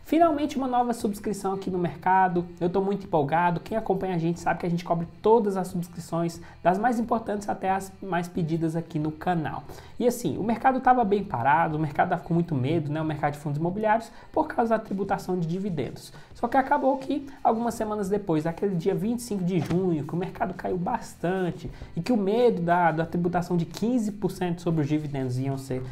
Finalmente uma nova subscrição aqui no mercado, eu estou muito empolgado, quem acompanha a gente sabe que a gente cobre todas as subscrições, das mais importantes até as mais pedidas aqui no canal. E assim, o mercado estava bem parado, o mercado estava com muito medo, né, o mercado de fundos imobiliários, por causa da tributação de dividendos. Só que acabou que algumas semanas depois, aquele dia 25 de junho, que o mercado caiu bastante e que o medo da tributação de 15% sobre os dividendos iam ser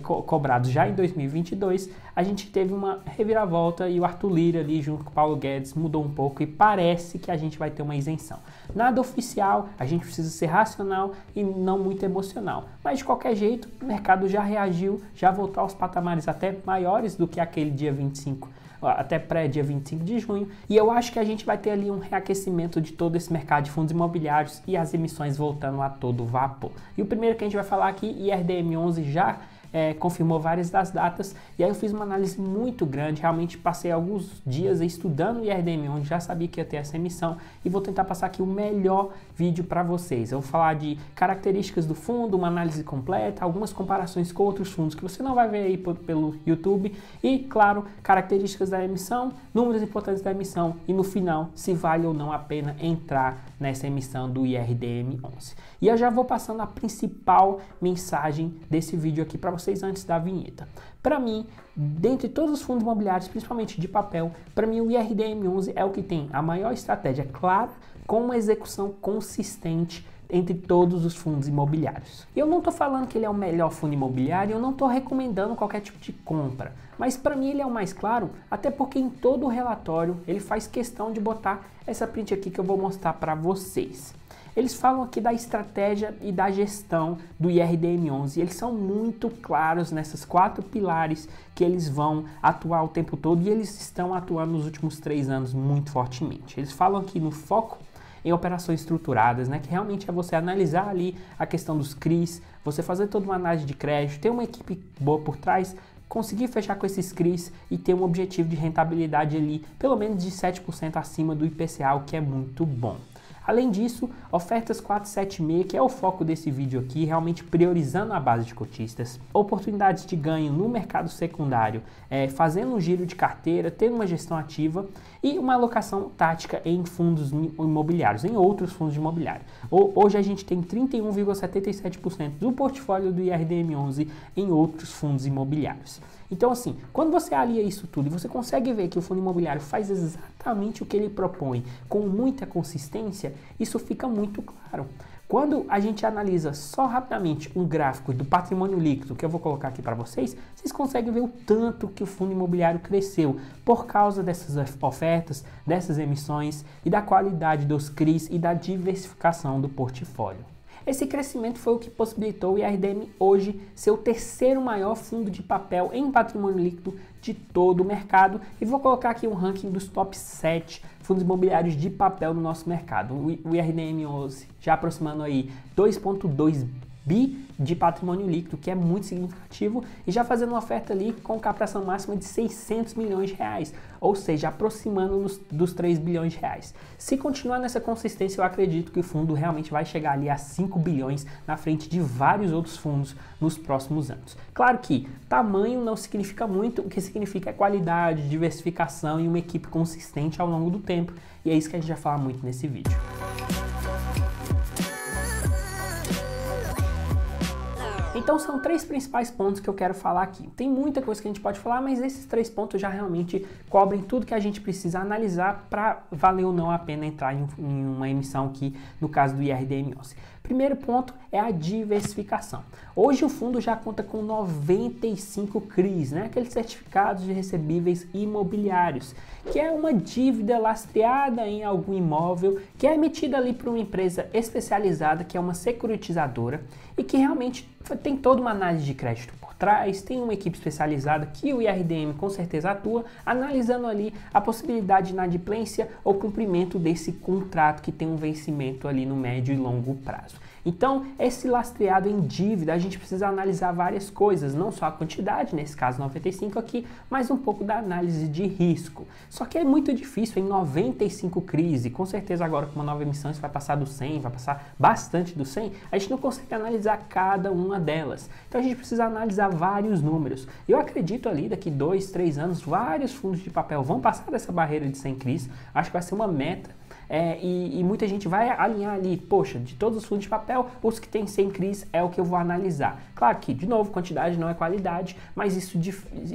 cobrados já em 2022, a gente teve uma reviravolta e o Arthur Lira ali junto com o Paulo Guedes mudou um pouco e parece que a gente vai ter uma isenção. Nada oficial, a gente precisa ser racional e não muito emocional. Mas de qualquer jeito, o mercado já reagiu, já voltou aos patamares até maiores do que aquele dia 25, até pré-dia 25 de junho, e eu acho que a gente vai ter ali um reaquecimento de todo esse mercado de fundos imobiliários e as emissões voltando a todo vapor. E o primeiro que a gente vai falar aqui, IRDM11 já confirmou várias das datas, e aí eu fiz uma análise muito grande, realmente passei alguns dias estudando o IRDM11, já sabia que ia ter essa emissão, e vou tentar passar aqui o melhor vídeo para vocês. Eu vou falar de características do fundo, uma análise completa, algumas comparações com outros fundos que você não vai ver aí pelo YouTube, e claro, características da emissão, números importantes da emissão, e no final, se vale ou não a pena entrar nessa emissão do IRDM11. E eu já vou passando a principal mensagem desse vídeo aqui para vocês antes da vinheta. Para mim, dentre todos os fundos imobiliários, principalmente de papel, para mim o IRDM11 é o que tem a maior estratégia clara, com uma execução consistente entre todos os fundos imobiliários. Eu não estou falando que ele é o melhor fundo imobiliário, eu não estou recomendando qualquer tipo de compra, mas para mim ele é o mais claro, até porque em todo o relatório ele faz questão de botar essa print aqui que eu vou mostrar para vocês. Eles falam aqui da estratégia e da gestão do IRDM11 e eles são muito claros nessas 4 pilares que eles vão atuar o tempo todo e eles estão atuando nos últimos 3 anos muito fortemente. Eles falam aqui no foco em operações estruturadas, né, que realmente é você analisar ali a questão dos CRIs, você fazer toda uma análise de crédito, ter uma equipe boa por trás, conseguir fechar com esses CRIs e ter um objetivo de rentabilidade ali, pelo menos de 7% acima do IPCA, o que é muito bom. Além disso, ofertas 476, que é o foco desse vídeo aqui, realmente priorizando a base de cotistas, oportunidades de ganho no mercado secundário, fazendo um giro de carteira, tendo uma gestão ativa e uma alocação tática em fundos imobiliários, em outros fundos imobiliários. Hoje a gente tem 31,77% do portfólio do IRDM11 em outros fundos imobiliários. Então assim, quando você alia isso tudo e você consegue ver que o fundo imobiliário faz exatamente o que ele propõe com muita consistência, isso fica muito claro. Quando a gente analisa só rapidamente um gráfico do patrimônio líquido, que eu vou colocar aqui para vocês, vocês conseguem ver o tanto que o fundo imobiliário cresceu por causa dessas ofertas, dessas emissões e da qualidade dos CRIs e da diversificação do portfólio. Esse crescimento foi o que possibilitou o IRDM hoje ser o terceiro maior fundo de papel em patrimônio líquido de todo o mercado. E vou colocar aqui um ranking dos top 7 fundos imobiliários de papel no nosso mercado. O IRDM11 já aproximando aí 2,2 bi de patrimônio líquido, que é muito significativo, e já fazendo uma oferta ali com captação máxima de 600 milhões de reais, ou seja, aproximando-nos dos 3 bilhões de reais. Se continuar nessa consistência, eu acredito que o fundo realmente vai chegar ali a 5 bilhões na frente de vários outros fundos nos próximos anos. Claro que tamanho não significa muito, o que significa é qualidade, diversificação e uma equipe consistente ao longo do tempo, e é isso que a gente vai falar muito nesse vídeo. Então são 3 principais pontos que eu quero falar aqui. Tem muita coisa que a gente pode falar, mas esses 3 pontos já realmente cobrem tudo que a gente precisa analisar para valer ou não a pena entrar em uma emissão aqui, no caso do IRDM11. Primeiro ponto é a diversificação. Hoje o fundo já conta com 95 CRIs, né? Aqueles certificados de recebíveis imobiliários, que é uma dívida lastreada em algum imóvel, que é emitida ali por uma empresa especializada, que é uma securitizadora, e que realmente tem toda uma análise de crédito por trás, tem uma equipe especializada que o IRDM com certeza atua, analisando ali a possibilidade de inadimplência ou cumprimento desse contrato que tem um vencimento ali no médio e longo prazo. Então, esse lastreado em dívida, a gente precisa analisar várias coisas, não só a quantidade, nesse caso 95 aqui, mas um pouco da análise de risco. Só que é muito difícil em 95 CRIs, e com certeza agora com uma nova emissão isso vai passar do 100, vai passar bastante do 100, a gente não consegue analisar cada uma delas. Então a gente precisa analisar vários números. Eu acredito ali, daqui 2, 3 anos, vários fundos de papel vão passar dessa barreira de 100 CRIs, acho que vai ser uma meta. E muita gente vai alinhar ali, poxa, de todos os fundos de papel, os que tem 100 CRIs é o que eu vou analisar. Claro que, de novo, quantidade não é qualidade, mas isso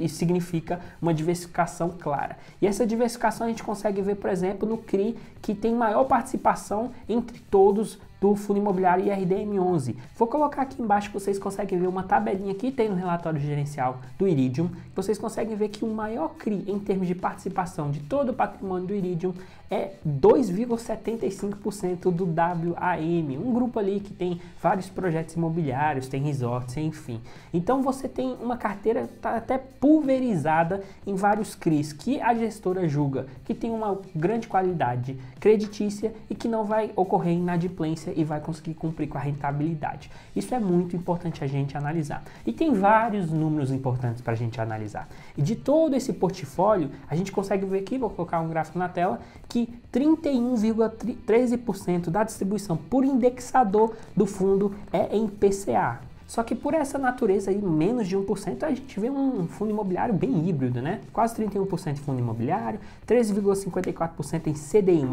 significa uma diversificação clara. E essa diversificação a gente consegue ver, por exemplo, no CRI, que tem maior participação entre todos do fundo imobiliário IRDM11. Vou colocar aqui embaixo que vocês conseguem ver uma tabelinha que tem no relatório gerencial do Iridium. Vocês conseguem ver que o maior CRI em termos de participação de todo o patrimônio do Iridium é 2,75% do WAM, um grupo ali que tem vários projetos imobiliários, tem resorts, enfim. Então você tem uma carteira até pulverizada em vários CRIs que a gestora julga que tem uma grande qualidade creditícia e que não vai ocorrer inadimplência e vai conseguir cumprir com a rentabilidade. Isso é muito importante a gente analisar. E tem vários números importantes para a gente analisar. E de todo esse portfólio, a gente consegue ver aqui, vou colocar um gráfico na tela, que 31,13% da distribuição por indexador do fundo é em PCA. Só que por essa natureza aí, menos de 1%, a gente vê um fundo imobiliário bem híbrido, né? Quase 31% de fundo imobiliário, 13,54% em CDI+,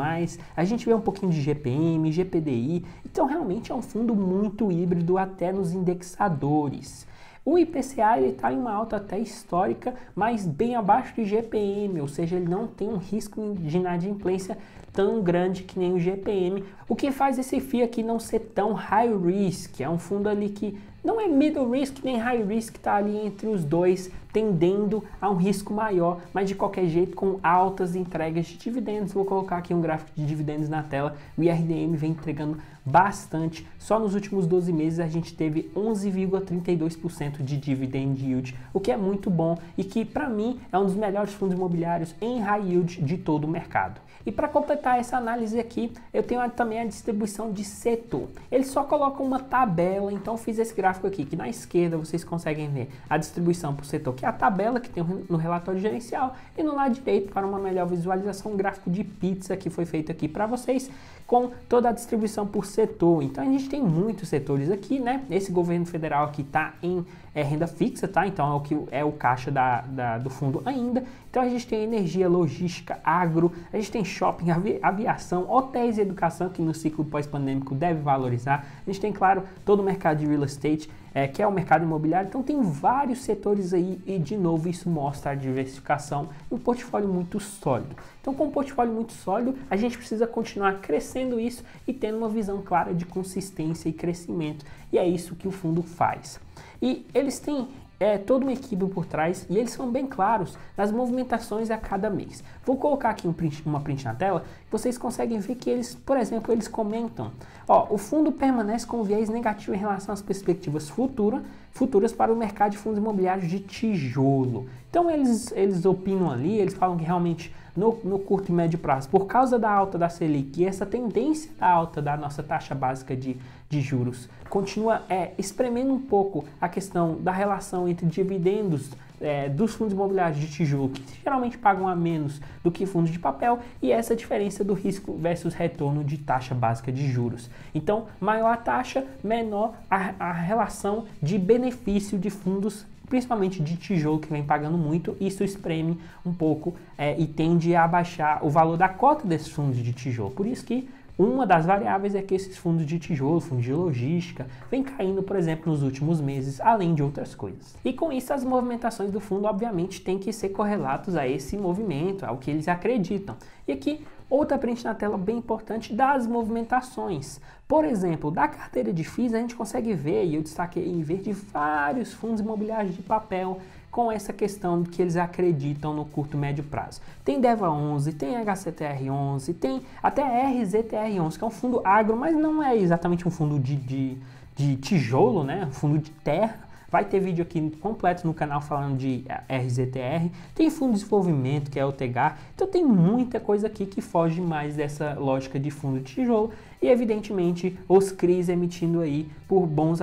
a gente vê um pouquinho de GPM, GPDI, então realmente é um fundo muito híbrido até nos indexadores. O IPCA está em uma alta até histórica, mas bem abaixo do GPM, ou seja, ele não tem um risco de inadimplência tão grande que nem o GPM, o que faz esse FII aqui não ser tão high risk. É um fundo ali que não é middle risk nem high risk, está ali entre os dois, tendendo a um risco maior, mas de qualquer jeito com altas entregas de dividendos. Vou colocar aqui um gráfico de dividendos na tela. O IRDM vem entregando bastante. Só nos últimos 12 meses a gente teve 11,32% de dividend yield, o que é muito bom e que para mim é um dos melhores fundos imobiliários em high yield de todo o mercado. E para completar essa análise aqui, eu tenho também a distribuição de setor. Eles só colocam uma tabela, então eu fiz esse gráfico aqui, que na esquerda vocês conseguem ver a distribuição por setor, que é a tabela que tem no relatório gerencial, e no lado direito, para uma melhor visualização, um gráfico de pizza que foi feito aqui para vocês, com toda a distribuição por setor. Então a gente tem muitos setores aqui, né? Esse governo federal aqui está em renda fixa, tá? Então é o que é o caixa do fundo ainda. Então a gente tem energia, logística, agro, a gente tem shopping, aviação, hotéis e educação, que no ciclo pós-pandêmico deve valorizar. A gente tem, claro, todo o mercado de real estate, que é o mercado imobiliário. Então tem vários setores aí e, de novo, isso mostra a diversificação e um portfólio muito sólido. Então, com um portfólio muito sólido, a gente precisa continuar crescendo isso e tendo uma visão clara de consistência e crescimento. E é isso que o fundo faz. E eles têm toda uma equipe por trás e eles são bem claros nas movimentações a cada mês. Vou colocar aqui uma print na tela, vocês conseguem ver que eles, por exemplo, eles comentam, o fundo permanece com viés negativo em relação às perspectivas futuras para o mercado de fundos imobiliários de tijolo. Então eles opinam ali, eles falam que realmente no curto e médio prazo, por causa da alta da Selic e essa tendência da alta da nossa taxa básica de juros, continua espremendo um pouco a questão da relação entre dividendos dos fundos imobiliários de tijolo, que geralmente pagam a menos do que fundos de papel, e essa diferença do risco versus retorno de taxa básica de juros. Então, maior a taxa, menor a relação de benefício de fundos, principalmente de tijolo, que vem pagando muito. Isso espreme um pouco e tende a abaixar o valor da cota desses fundos de tijolo. Por isso que uma das variáveis é que esses fundos de tijolo, fundos de logística, vem caindo, por exemplo, nos últimos meses, além de outras coisas. E com isso, as movimentações do fundo, obviamente, têm que ser correlatos a esse movimento, ao que eles acreditam. E aqui, outra print na tela bem importante das movimentações. Por exemplo, da carteira de FIIs, a gente consegue ver, e eu destaquei em verde, vários fundos imobiliários de papel com essa questão de que eles acreditam no curto e médio prazo. Tem DEVA 11, tem HCTR 11, tem até RZTR 11, que é um fundo agro, mas não é exatamente um fundo de tijolo, né? Um fundo de terra, Vai ter vídeo aqui completo no canal falando de RZTR, tem fundo de desenvolvimento, que é o TEGAR, então tem muita coisa aqui que foge mais dessa lógica de fundo de tijolo e, evidentemente, os CRIs emitindo aí por bons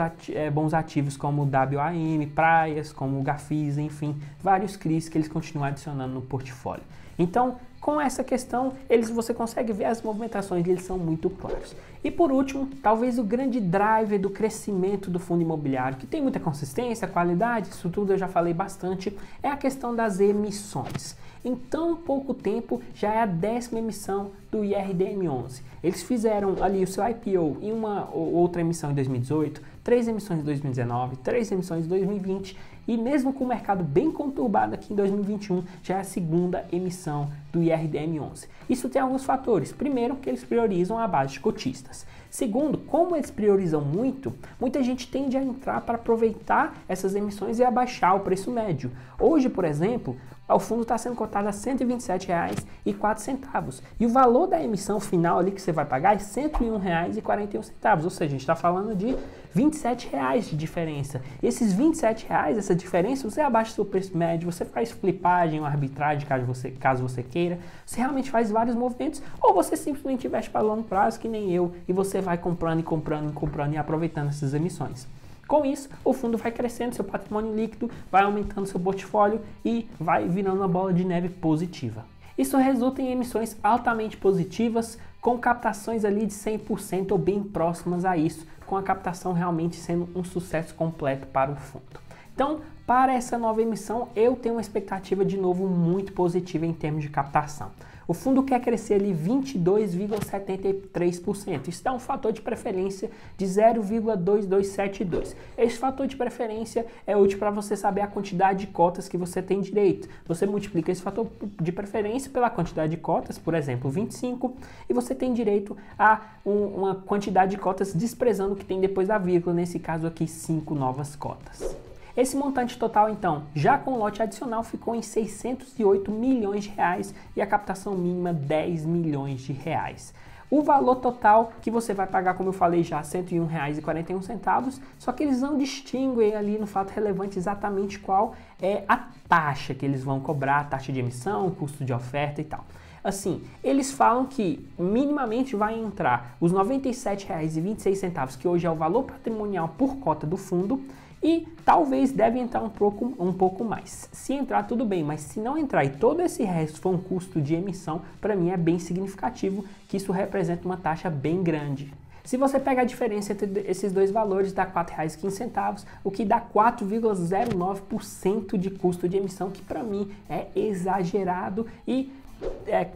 ativos como o WAM, praias, como o Gafisa, enfim, vários CRIs que eles continuam adicionando no portfólio. Então, com essa questão, você consegue ver as movimentações, eles são muito claros. E por último, talvez o grande driver do crescimento do fundo imobiliário, que tem muita consistência, qualidade, isso tudo eu já falei bastante, é a questão das emissões. Em tão pouco tempo, já é a 10ª emissão do IRDM11. Eles fizeram ali o seu IPO em uma outra emissão em 2018, 3 emissões em 2019, 3 emissões em 2020 e mesmo com o mercado bem conturbado aqui em 2021, já é a 2ª emissão do IRDM11. Isso tem alguns fatores. Primeiro, que eles priorizam a base de cotistas. Segundo, como eles priorizam muito, muita gente tende a entrar para aproveitar essas emissões e abaixar o preço médio. Hoje, por exemplo, o fundo está sendo cotado a R$ 127,04 e o valor da emissão final ali que você vai pagar é R$ 101,41, ou seja, a gente está falando de R$ 27 de diferença. E esses R$ 27, essa diferença, você abaixa o seu preço médio, você faz flipagem ou arbitragem caso você queira, você realmente faz vários movimentos, ou você simplesmente investe para longo prazo, que nem eu, e você vai comprando e aproveitando essas emissões. Com isso, o fundo vai crescendo, seu patrimônio líquido, vai aumentando seu portfólio e vai virando uma bola de neve positiva. Isso resulta em emissões altamente positivas, com captações ali de 100% ou bem próximas a isso, com a captação realmente sendo um sucesso completo para o fundo. Então, para essa nova emissão, eu tenho uma expectativa de novo muito positiva em termos de captação. O fundo quer crescer ali 22,73%. Isso dá um fator de preferência de 0,2272. Esse fator de preferência é útil para você saber a quantidade de cotas que você tem direito. Você multiplica esse fator de preferência pela quantidade de cotas, por exemplo, 25, e você tem direito a uma quantidade de cotas desprezando o que tem depois da vírgula, nesse caso aqui, 5 novas cotas. Esse montante total, então, já com o lote adicional, ficou em R$ 608 milhões e a captação mínima R$ 10 milhões. O valor total que você vai pagar, como eu falei já, R$ 101,41, só que eles não distinguem ali no fato relevante exatamente qual é a taxa que eles vão cobrar, a taxa de emissão, custo de oferta e tal. Assim, eles falam que minimamente vai entrar os R$ 97,26, que hoje é o valor patrimonial por cota do fundo, e talvez deve entrar um pouco mais. Se entrar, tudo bem, mas se não entrar e todo esse resto for um custo de emissão, para mim é bem significativo, que isso representa uma taxa bem grande. Se você pega a diferença entre esses dois valores, dá R$ 4,15, o que dá 4,09% de custo de emissão, que para mim é exagerado. E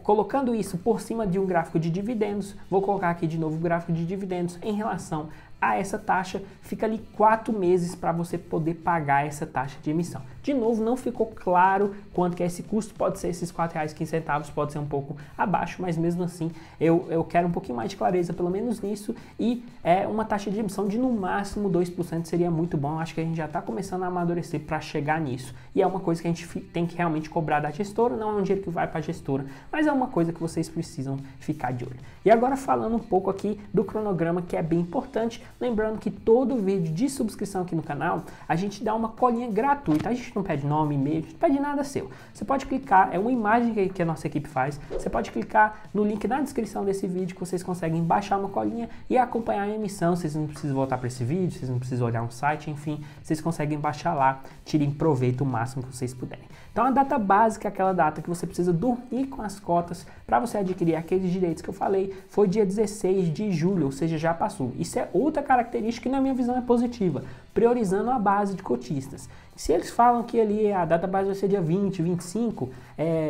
colocando isso por cima de um gráfico de dividendos, vou colocar aqui de novo o gráfico de dividendos em relação a essa taxa, fica ali 4 meses para você poder pagar essa taxa de emissão. De novo, não ficou claro quanto que é esse custo, pode ser esses R$ 4,15, pode ser um pouco abaixo, mas mesmo assim eu quero um pouquinho mais de clareza, pelo menos nisso, e uma taxa de emissão de no máximo 2% seria muito bom. Acho que a gente já está começando a amadurecer para chegar nisso, e é uma coisa que a gente tem que realmente cobrar da gestora, não é um dinheiro que vai para a gestora, mas é uma coisa que vocês precisam ficar de olho. E agora falando um pouco aqui do cronograma, que é bem importante, lembrando que todo vídeo de subscrição aqui no canal, a gente dá uma colinha gratuita, a gente não pede nome, e-mail, a gente não pede nada seu. Você pode clicar, é uma imagem que a nossa equipe faz, você pode clicar no link na descrição desse vídeo que vocês conseguem baixar uma colinha e acompanhar a emissão. Vocês não precisam voltar para esse vídeo, vocês não precisam olhar um site, enfim, vocês conseguem baixar lá, tirem proveito o máximo que vocês puderem. Então a data básica, aquela data que você precisa dormir com as cotas para você adquirir aqueles direitos que eu falei, foi dia 16 de julho, ou seja, já passou. Isso é outra característica que na minha visão é positiva, priorizando a base de cotistas. Se eles falam que ali a data base vai ser dia 20, 25,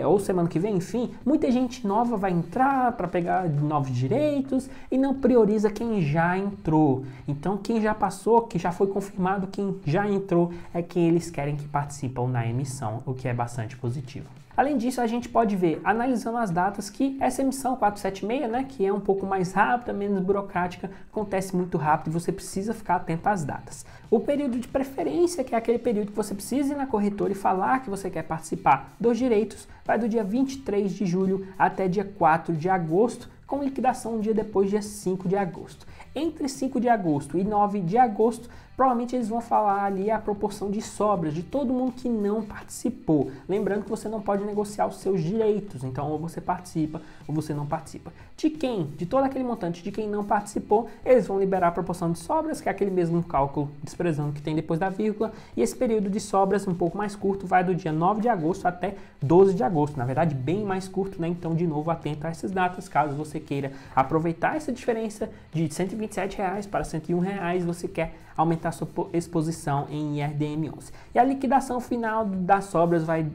ou semana que vem, enfim, muita gente nova vai entrar para pegar novos direitos e não prioriza quem já entrou. Então quem já passou, que já foi confirmado, quem já entrou, é quem eles querem que participam na emissão, o que é bastante positivo. Além disso, a gente pode ver, analisando as datas, que essa emissão 476, né, que é um pouco mais rápida, menos burocrática, acontece muito rápido e você precisa ficar atento às datas. O período de preferência, que é aquele período que você precisa ir na corretora e falar que você quer participar dos direitos, vai do dia 23 de julho até dia 4 de agosto, com liquidação um dia depois, dia 5 de agosto. Entre 5 de agosto e 9 de agosto provavelmente eles vão falar ali a proporção de sobras de todo mundo que não participou. Lembrando que você não pode negociar os seus direitos, então ou você participa ou você não participa. De quem? De todo aquele montante de quem não participou, eles vão liberar a proporção de sobras, que é aquele mesmo cálculo desprezando que tem depois da vírgula, e esse período de sobras um pouco mais curto vai do dia 9 de agosto até 12 de agosto, na verdade bem mais curto, né? Então de novo atento a essas datas, caso você queira aproveitar essa diferença de R$ 127 para R$ 101, você quer aumentar sua exposição em IRDM11. E a liquidação final das sobras vai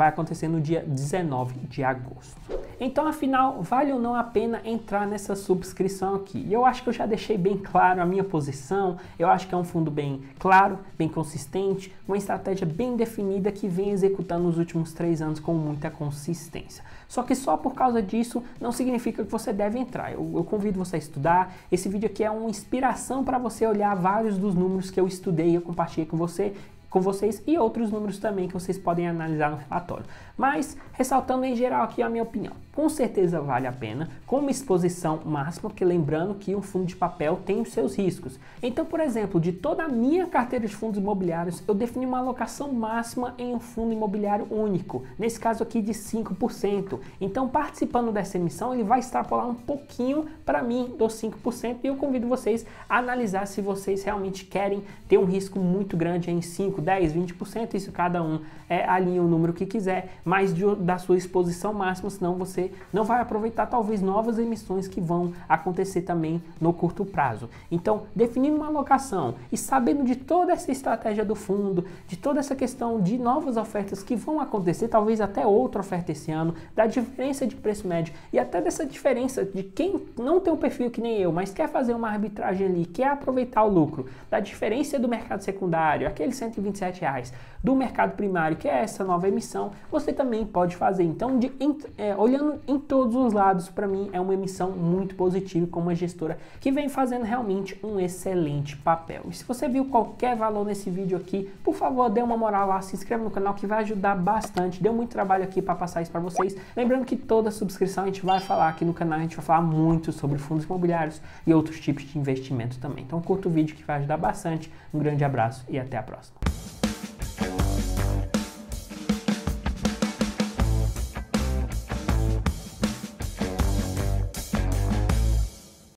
acontecer no dia 19 de agosto. Então, afinal, vale ou não a pena entrar nessa subscrição aqui? E eu acho que eu já deixei bem claro a minha posição. Eu acho que é um fundo bem claro, bem consistente, uma estratégia bem definida que vem executando nos últimos 3 anos com muita consistência. Só que só por causa disso não significa que você deve entrar. Eu convido você a estudar. Esse vídeo aqui é uma inspiração para você olhar vários dos números que eu estudei e eu compartilhei com vocês e outros números também que vocês podem analisar no relatório. Mas, ressaltando em geral aqui a minha opinião, com certeza vale a pena, com uma exposição máxima, porque lembrando que um fundo de papel tem os seus riscos. Então, por exemplo, de toda a minha carteira de fundos imobiliários, eu defini uma alocação máxima em um fundo imobiliário único, nesse caso aqui de 5%. Então, participando dessa emissão, ele vai extrapolar um pouquinho para mim dos 5% e eu convido vocês a analisar se vocês realmente querem ter um risco muito grande em 5, 10, 20%, isso cada um alinha o número que quiser, mas da sua exposição máxima, senão você não vai aproveitar talvez novas emissões que vão acontecer também no curto prazo. Então, definindo uma alocação e sabendo de toda essa estratégia do fundo, de toda essa questão de novas ofertas que vão acontecer, talvez até outra oferta esse ano, da diferença de preço médio e até dessa diferença de quem não tem um perfil que nem eu, mas quer fazer uma arbitragem ali, quer aproveitar o lucro, da diferença do mercado secundário, aqueles R$ 127, do mercado primário, que é essa nova emissão, você também pode fazer. Então, olhando em todos os lados, para mim é uma emissão muito positiva com uma gestora que vem fazendo realmente um excelente papel. E se você viu qualquer valor nesse vídeo aqui, por favor, dê uma moral lá, se inscreva no canal que vai ajudar bastante. Deu muito trabalho aqui para passar isso para vocês. Lembrando que toda subscrição a gente vai falar aqui no canal, a gente vai falar muito sobre fundos imobiliários e outros tipos de investimento também. Então curta o vídeo que vai ajudar bastante. Um grande abraço e até a próxima.